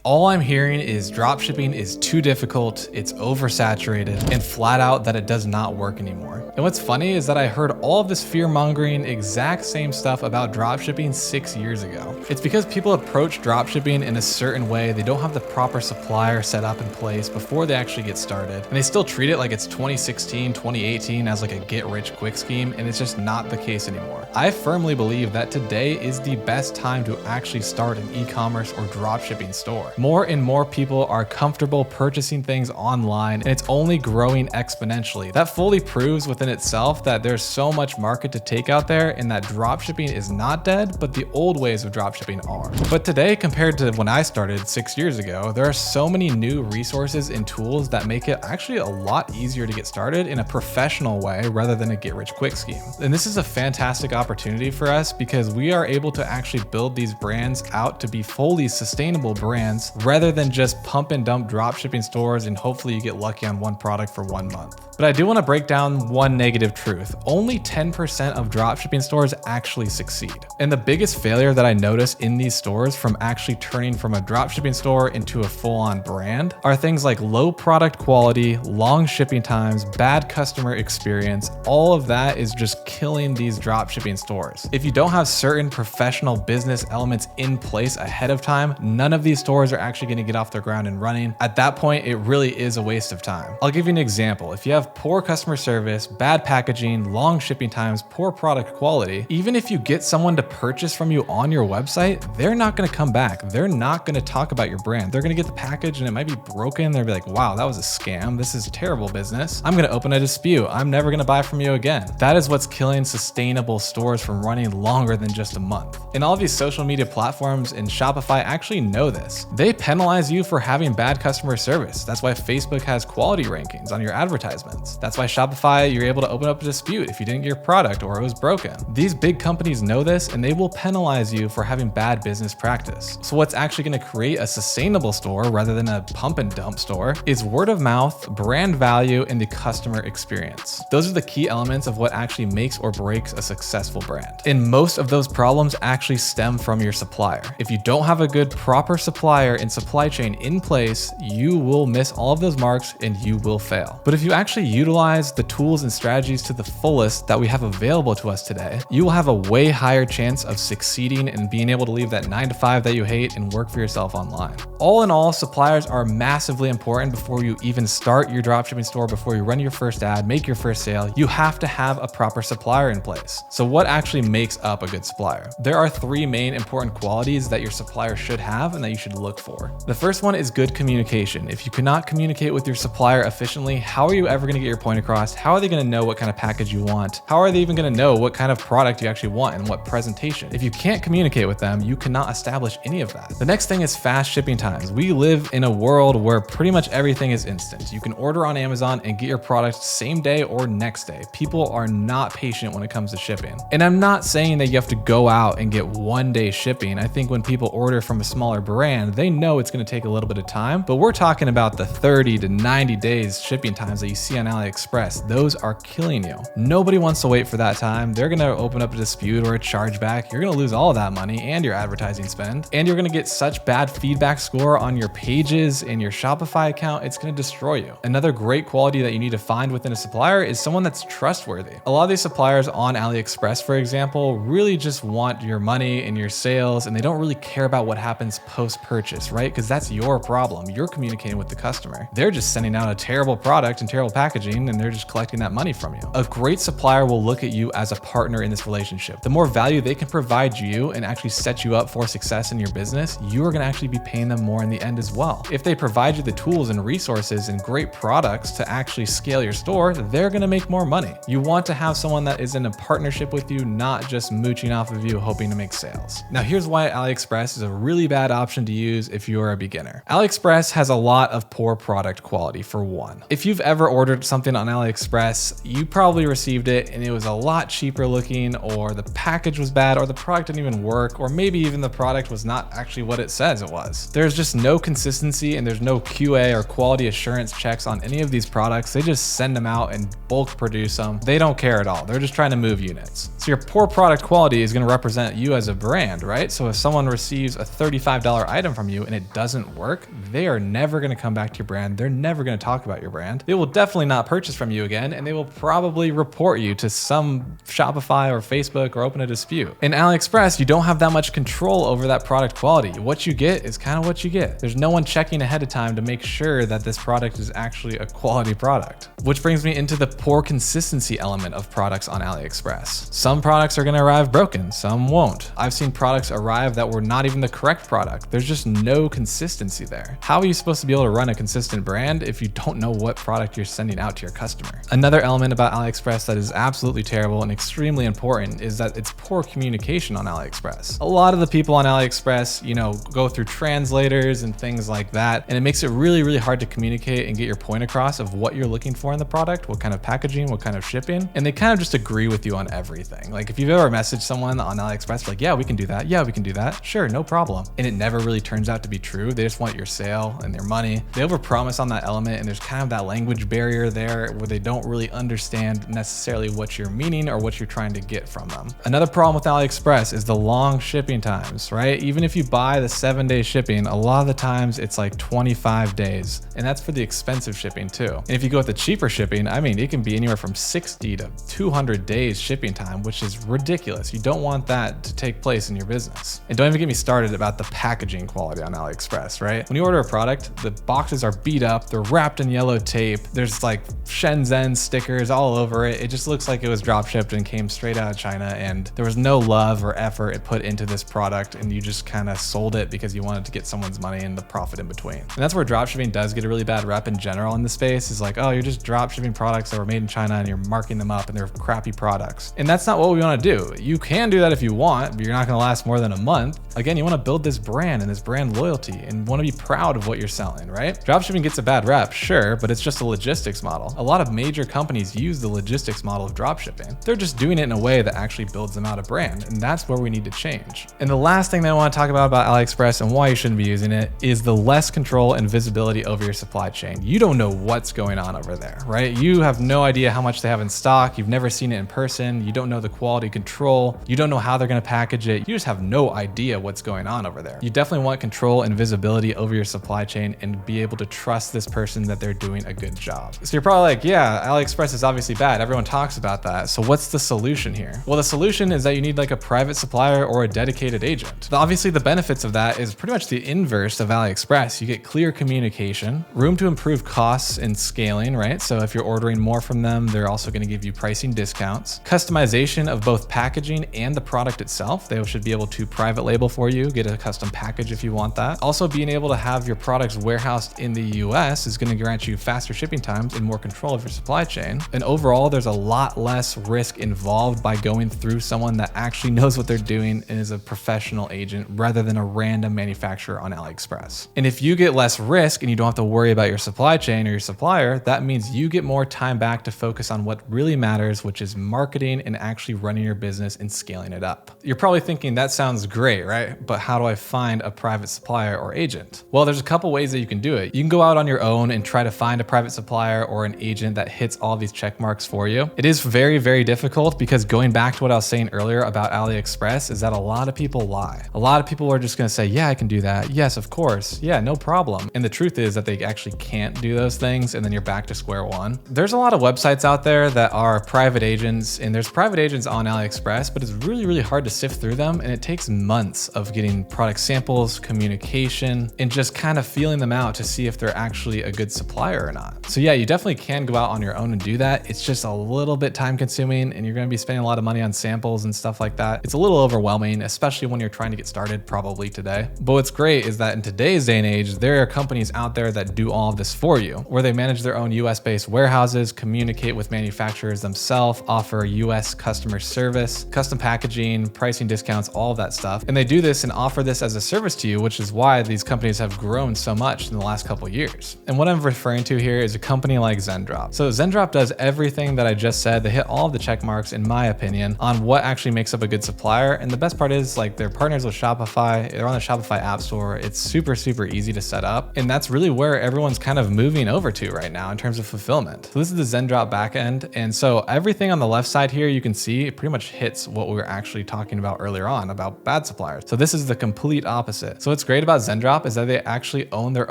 All I'm hearing is dropshipping is too difficult, it's oversaturated, and flat out that it does not work anymore. And what's funny is that I heard all of this fear-mongering exact same stuff about dropshipping 6 years ago. It's because people approach dropshipping in a certain way, they don't have the proper supplier set up in place before they actually get started, and they still treat it like it's 2016, 2018 as like a get-rich-quick scheme, and it's just not the case anymore. I firmly believe that today is the best time to actually start an e-commerce or dropshipping store. More and more people are comfortable purchasing things online, and it's only growing exponentially. That fully proves within itself that there's so much market to take out there, and that dropshipping is not dead, but the old ways of dropshipping are. But today, compared to when I started 6 years ago, there are so many new resources and tools that make it actually a lot easier to get started in a professional way rather than a get-rich-quick scheme. And this is a fantastic opportunity for us because we are able to actually build these brands out to be fully sustainable brands rather than just pump and dump dropshipping stores and hopefully you get lucky on one product for 1 month. But I do want to break down one negative truth. Only 10% of dropshipping stores actually succeed. And the biggest failure that I notice in these stores from actually turning from a dropshipping store into a full-on brand are things like low product quality, long shipping times, bad customer experience. All of that is just killing these dropshipping stores. If you don't have certain professional business elements in place ahead of time, none of these stores are actually going to get off their ground and running. At that point, it really is a waste of time. I'll give you an example. If you have poor customer service, bad packaging, long shipping times, poor product quality, even if you get someone to purchase from you on your website, they're not going to come back. They're not going to talk about your brand. They're going to get the package and it might be broken. They'll be like, wow, that was a scam. This is terrible business. I'm going to open a dispute. I'm never going to buy from you again. That is what's killing sustainable stores from running longer than just a month. And all of these social media platforms and Shopify actually know this. They penalize you for having bad customer service. That's why Facebook has quality rankings on your advertisements. That's why Shopify, you're able to open up a dispute if you didn't get your product or it was broken. These big companies know this and they will penalize you for having bad business practice. So what's actually going to create a sustainable store rather than a pump and dump store is word of mouth, brand value, and the customer experience. Those are the key elements of what actually makes or breaks a successful brand. And most of those problems actually stem from your supplier. If you don't have a good, proper supplier and supply chain in place, you will miss all of those marks and you will fail. But if you actually utilize the tools and strategies to the fullest that we have available to us today, you will have a way higher chance of succeeding and being able to leave that 9-to-5 that you hate and work for yourself online. All in all, suppliers are massively important before you even start your dropshipping store, before you run your first ad, make your first sale. You have to have a proper supplier in place. So what actually makes up a good supplier? There are 3 main important qualities that your supplier should have and that you should look for. The first one is good communication. If you cannot communicate with your supplier efficiently, how are you ever going to get your point across? How are they going to know what kind of package you want? How are they even going to know what kind of product you actually want and what presentation? If you can't communicate with them, you cannot establish any of that. The next thing is fast shipping times. We live in a world where pretty much everything is instant. You can order on Amazon and get your product same day or next day. People are not patient when it comes to shipping. And I'm not saying that you have to go out and get 1-day shipping. I think when people order from a smaller brand, they know it's going to take a little bit of time, but we're talking about the 30 to 90 days shipping times that you see on Aliexpress. Those are killing you. Nobody wants to wait for that time. They're going to open up a dispute or a chargeback. You're going to lose all of that money and your advertising spend, and you're going to get such bad feedback score on your pages and your Shopify account. It's going to destroy you. Another great quality that you need to find within a supplier is someone that's trustworthy. A lot of these suppliers on Aliexpress, for example, really just want your money and your sales, and they don't really care about what happens post-purchase, right? Because that's your problem. You're communicating with the customer. They're just sending out a terrible product and terrible packaging, and they're just collecting that money from you. A great supplier will look at you as a partner in this relationship. The more value they can provide you and actually set you up for success in your business, you are going to actually be paying them more in the end as well. If they provide you the tools and resources and great products to actually scale your store, they're going to make more money. You want to have someone that is in a partnership with you, not just mooching off of you hoping to make sales. Now, here's why Aliexpress is a really bad option to use if you're a beginner. Aliexpress has a lot of poor product quality, for one. If you've ever ordered shipped something on AliExpress, you probably received it and it was a lot cheaper looking, or the package was bad, or the product didn't even work, or maybe even the product was not actually what it says it was. There's just no consistency and there's no QA or quality assurance checks on any of these products. They just send them out and bulk produce them. They don't care at all. They're just trying to move units. So your poor product quality is going to represent you as a brand, right? So if someone receives a $35 item from you and it doesn't work, they are never going to come back to your brand. They're never going to talk about your brand. They will definitely not purchase from you again, and they will probably report you to some Shopify or Facebook or open a dispute. In AliExpress, you don't have that much control over that product quality. What you get is kind of what you get. There's no one checking ahead of time to make sure that this product is actually a quality product. Which brings me into the poor consistency element of products on AliExpress. Some products are going to arrive broken, some won't. I've seen products arrive that were not even the correct product. There's just no consistency there. How are you supposed to be able to run a consistent brand if you don't know what product you're sending out to your customer? Another element about AliExpress that is absolutely terrible and extremely important is that it's poor communication on AliExpress. A lot of the people on AliExpress, go through translators and things like that, and it makes it really, really hard to communicate and get your point across of what you're looking for in the product, what kind of packaging, what kind of shipping, and they kind of just agree with you on everything. Like if you've ever messaged someone on AliExpress, like, yeah, we can do that. Yeah, we can do that. Sure, no problem. And it never really turns out to be true. They just want your sale and their money. They overpromise on that element, and there's kind of that language barrier there where they don't really understand necessarily what you're meaning or what you're trying to get from them. Another problem with AliExpress is the long shipping times, right? Even if you buy the 7-day shipping, a lot of the times it's like 25 days. And that's for the expensive shipping too. And if you go with the cheaper shipping, I mean, it can be anywhere from 60 to 200 days shipping time, which is ridiculous. You don't want that to take place in your business. And don't even get me started about the packaging quality on AliExpress, right? When you order a product, the boxes are beat up, they're wrapped in yellow tape, there's like Shenzhen stickers all over it. It just looks like it was drop shipped and came straight out of China, and there was no love or effort put into this product, and you just kind of sold it because you wanted to get someone's money and the profit in between. And that's where dropshipping does get a really bad rep in general in the space, is like, oh, you're just dropshipping products that were made in China and you're marking them up and they're crappy products. And that's not what we want to do. You can do that if you want, but you're not going to last more than a month. Again, you want to build this brand and this brand loyalty and want to be proud of what you're selling, right? Dropshipping gets a bad rep, sure, but it's just a logistics model. A lot of major companies use the logistics model of dropshipping. They're just doing it in a way that actually builds them out a brand, and that's where we need to change. And the last thing that I want to talk about AliExpress and why you shouldn't be using it is the less control and visibility over your supply chain. You don't know what's going on over there, right? You have no idea how much they have in stock. You've never seen it in person. You don't know the quality control. You don't know how they're going to package it. You just have no idea what's going on over there. You definitely want control and visibility over your supply chain and be able to trust this person that they're doing a good job. So you're probably like, yeah, AliExpress is obviously bad. Everyone talks about that. So what's the solution here? Well, the solution is that you need like a private supplier or a dedicated agent. Obviously, the benefits of that is pretty much the inverse of AliExpress. You get clear communication, room to improve costs and scaling, right? So if you're ordering more from them, they're also going to give you pricing discounts, customization of both packaging and the product itself. They should be able to private label for you, get a custom package if you want that. Also, being able to have your products warehoused in the US is going to grant you faster shipping times and more control of your supply chain. And overall, there's a lot less risk involved by going through someone that actually knows what they're doing and is a professional agent rather than a random manufacturer on AliExpress. And if you get less risk and you don't have to worry about your supply chain or your supplier, that means you get more time back to focus on what really matters, which is marketing and actually running your business and scaling it up. You're probably thinking that sounds great, right? But how do I find a private supplier or agent? Well, there's a couple ways that you can do it. You can go out on your own and try to find a private supplier or an agent that hits all these check marks for you. It is very, very difficult because going back to what I was saying earlier about AliExpress is that a lot of people lie. A lot of people are just going to say, yeah, I can do that. Yes, of course. Yeah, no problem. And the truth is that they actually can't do those things, and then you're back to square one. There's a lot of websites out there that are private agents, and there's private agents on AliExpress, but it's really, really hard to sift through them, and it takes months of getting product samples, communication, and just kind of feeling them out to see if they're actually a good supplier or not. So yeah, you definitely can go out on your own and do that. It's just a little bit time consuming, and you're going to be spending a lot of money on samples and stuff like that. It's a little overwhelming, especially when you're trying to get started, probably today. But what's great is that in today's day and age, there are companies out there that do all of this for you, where they manage their own US-based warehouses, communicate with manufacturers themselves, offer US customer service, custom packaging, pricing discounts, all of that stuff. And they do this and offer this as a service to you, which is why these companies have grown so much in the last couple of years. And what I'm referring to here is a company like Zendrop. So Zendrop does everything that I just said. They hit all of the check marks, in my opinion, on what actually makes up a good supplier. And the best part is like they're partners with Shopify. They're on the Shopify app store. It's super, super easy to set up. And that's really where everyone's kind of moving over to right now in terms of fulfillment. So this is the Zendrop backend. And so everything on the left side here, you can see it pretty much hits what we were actually talking about earlier on about bad suppliers. So this is the complete opposite. So what's great about Zendrop is that they actually own their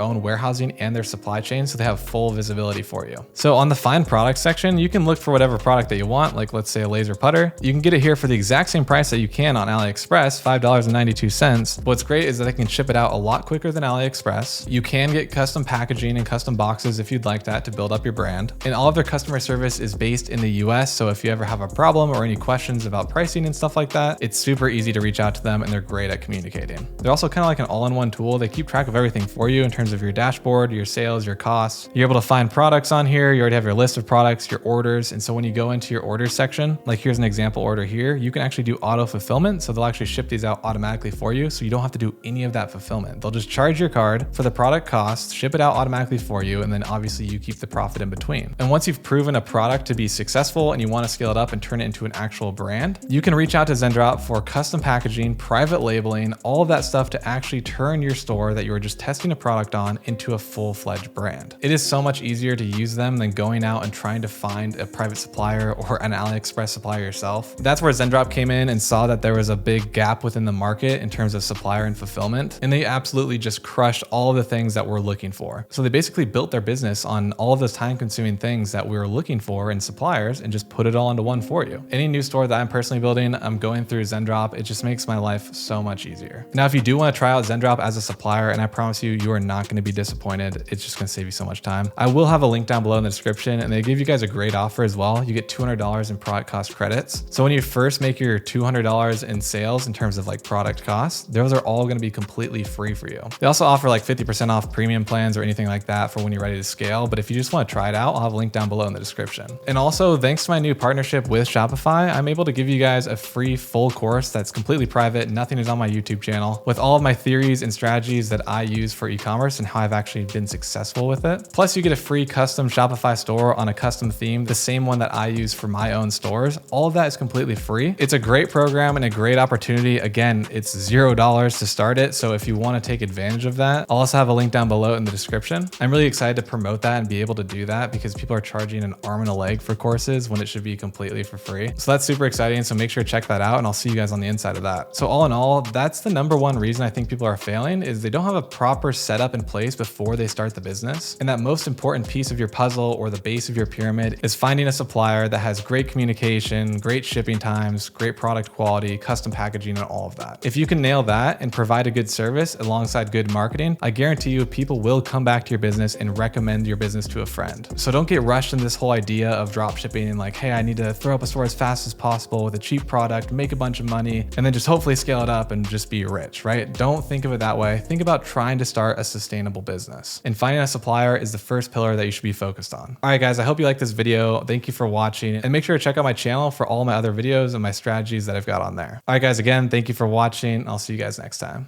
own warehousing and their supply chain. So they have full visibility for you. So on the find product section, you can look for whatever product that you want, like let's say a laser putter. You can get it here for the exact same price that you can on Aliexpress, $5.92. What's great is that they can ship it out a lot quicker than Aliexpress. You can get custom packaging and custom boxes if you'd like that to build up your brand. And all of their customer service is based in the US. So if you ever have a problem or any questions about pricing and stuff like that, it's super easy to reach out to them and they're great at communicating. They're also kind of like an all-in-one tool. They keep track of everything for you in terms of your dashboard, your sales, your costs. You're able to find products on here. You already have your list of products, your orders. And so when you go into your orders section, like here's an example order here, you can actually do auto fulfillment. So they'll actually ship these out automatically for you. So you don't have to do any of that fulfillment. They'll just charge your card for the product costs, ship it out automatically for you. And then obviously you keep the profit in between. And once you've proven a product to be successful and you want to scale it up and turn it into an actual brand, you can reach out to Zendrop for custom packaging, private labeling, all of that stuff to actually turn your store that you were just testing a product on into a full-fledged brand. It is so much easier to use them than going out and trying to find a private supplier or an Aliexpress supplier yourself. That's where Zendrop came in and saw that there was a big gap within the market in terms of supplier and fulfillment. And they absolutely just crushed all of the things that we're looking for. So they basically built their business on all of those time-consuming things that we were looking for in suppliers and just put it all into one for you. Any new store that I'm personally building, I'm going through Zendrop. It just makes my life so much easier. Now, if you do want to try out Zendrop as a supplier, and I promise you, you are not going to be disappointed. It's just going to save you so much time. I will have a link down below in the description, and they give you guys a great offer as well. You get $200 in product cost credits. So when you first make your $200 in sales in terms of like product costs, those are all going to be completely free for you. They also offer like 50% off premium plans or anything like that for when you're ready to scale. But if you just want to try it out, I'll have a link down below in the description. And also, thanks to my new partnership with Shopify, I'm able to give you guys a free full course that's completely private. Nothing is on my YouTube channel with all of my theories and strategies that I use for e-commerce and how I've actually been successful with it. Plus, you get a free custom Shopify store on a custom theme, the same one that I use for my own stores. All of that is completely free. It's a great program and a great opportunity. Again, it's $0 to start it. So if you want to take advantage of that, I'll also have a link down below in the description. I'm really excited to promote that and be able to do that because people are charging an arm and a leg for courses when it should be completely for free. So that's super exciting. So make sure to check that out and I'll see you guys on the inside of that. So all in all, that's the number one reason I think people are failing is they don't have a proper setup in place before they start the business. And that most important piece of your puzzle or the base of your pyramid is finding a supplier that has great communication, great shipping times, great product quality, custom packaging, and all of that. If you can nail that and provide a good service alongside good marketing, I guarantee you people will come back to your business and recommend your business to a friend. So don't get rushed into this whole idea of drop shipping and like, hey, I need to throw up a store as fast as possible with a cheap product, make a bunch of money, and then just hopefully scale it up and just be rich, right? Don't think of it that way. Think about trying to start a sustainable business. And finding a supplier is the first pillar that you should be focused on. All right, guys, I hope you like this video. Thank you for watching and make sure to check out my channel for all my other videos and my strategies that I've got on there. All right, guys, again, thank you for watching. I'll see you guys next time.